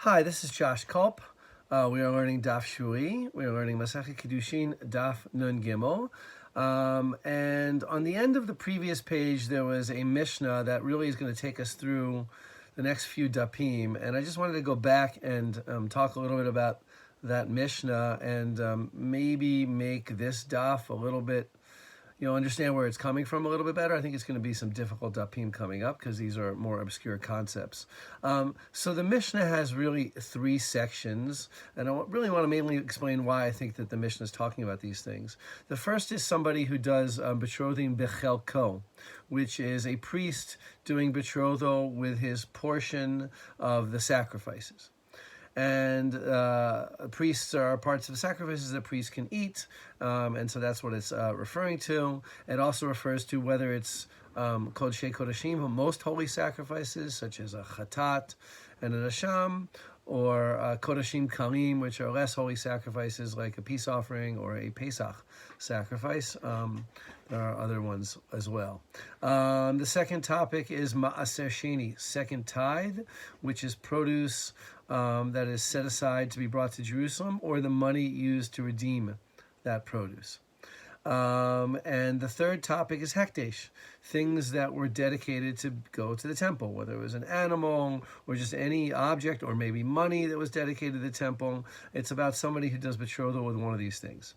Hi, this is Josh Kulp. We are learning Daf Shevui. We are learning Masechet Kiddushin Daf Nun Gimmel. And on the end of the previous page, there was a Mishnah that really is going to take us through the next few dapim. And I just wanted to go back and talk a little bit about that Mishnah and maybe make this daf a little bit, understand where it's coming from a little bit better. I think it's going to be some difficult dapim coming up because these are more obscure concepts. So the Mishnah has really three sections, and I really want to mainly explain why I think that the Mishnah is talking about these things. The first is somebody who does betrothing bechelko, which is a priest doing betrothal with his portion of the sacrifices. And priests are parts of the sacrifices that priests can eat, and so that's what it's referring to. It also refers to whether it's Kodshei Kodashim, most holy sacrifices, such as a chatat and an asham, or Kodashim Kalim, which are less holy sacrifices like a peace offering or a Pesach sacrifice. There are other ones as well. The second topic is Ma'aser Sheni, second tithe, which is produce that is set aside to be brought to Jerusalem, or the money used to redeem that produce. And the third topic is hekdesh, things that were dedicated to go to the temple, whether it was an animal or just any object or maybe money that was dedicated to the temple. It's about somebody who does betrothal with one of these things.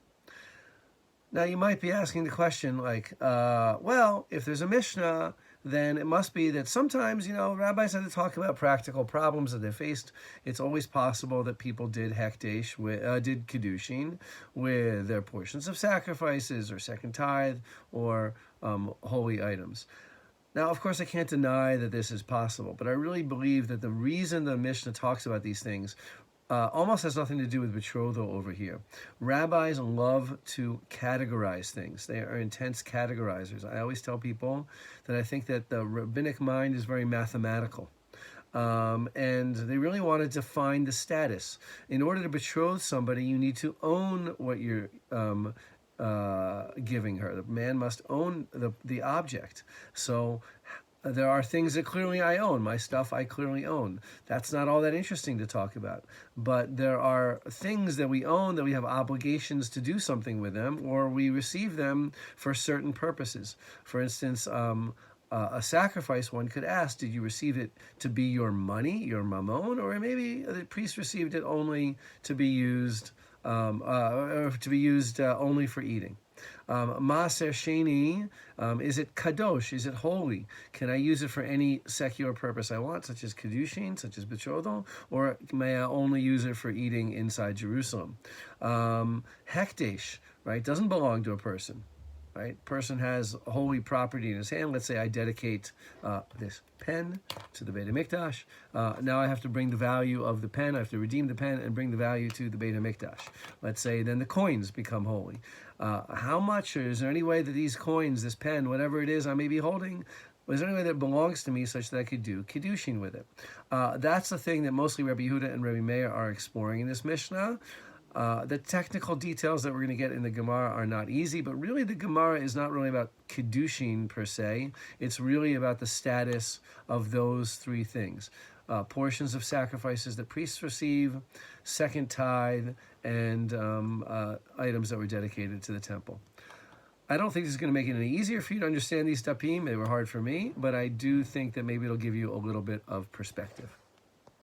Now you might be asking the question like, well, if there's a Mishnah, then it must be that sometimes, rabbis had to talk about practical problems that they faced. It's always possible that people did hekdesh, did kiddushin with their portions of sacrifices or second tithe or holy items. Now, of course, I can't deny that this is possible, but I really believe that the reason the Mishnah talks about these things almost has nothing to do with betrothal over here. Rabbis love to categorize things. They are intense categorizers. I always tell people that I think that the rabbinic mind is very mathematical. And they really wanted to find the status. In order to betroth somebody, you need to own what you're giving her. The man must own the object. So there are things that clearly I own. My stuff I clearly own. That's not all that interesting to talk about. But there are things that we own that we have obligations to do something with them, or we receive them for certain purposes. For instance, a sacrifice, one could ask, did you receive it to be your money, your mammon, or maybe the priest received it only to be used, only for eating? Maaser Sheni, is it kadosh? Is it holy? Can I use it for any secular purpose I want, such as kiddushin, such as betrothal, or may I only use it for eating inside Jerusalem? Hekdesh, right, doesn't belong to a person. Right, person has holy property in his hand. Let's say I dedicate this pen to the Beit HaMikdash. Now I have to bring the value of the pen. I have to redeem the pen and bring the value to the Beit HaMikdash. Let's say then the coins become holy. How much, or is there any way that these coins, this pen, whatever it is I may be holding, is there any way that belongs to me such that I could do kiddushin with it? That's the thing that mostly Rabbi Yehuda and Rabbi Meir are exploring in this Mishnah. The technical details that we're going to get in the Gemara are not easy, but really the Gemara is not really about Kiddushin per se. It's really about the status of those three things. Portions of sacrifices that priests receive, second tithe, and items that were dedicated to the temple. I don't think this is going to make it any easier for you to understand these dapim. They were hard for me, but I do think that maybe it'll give you a little bit of perspective.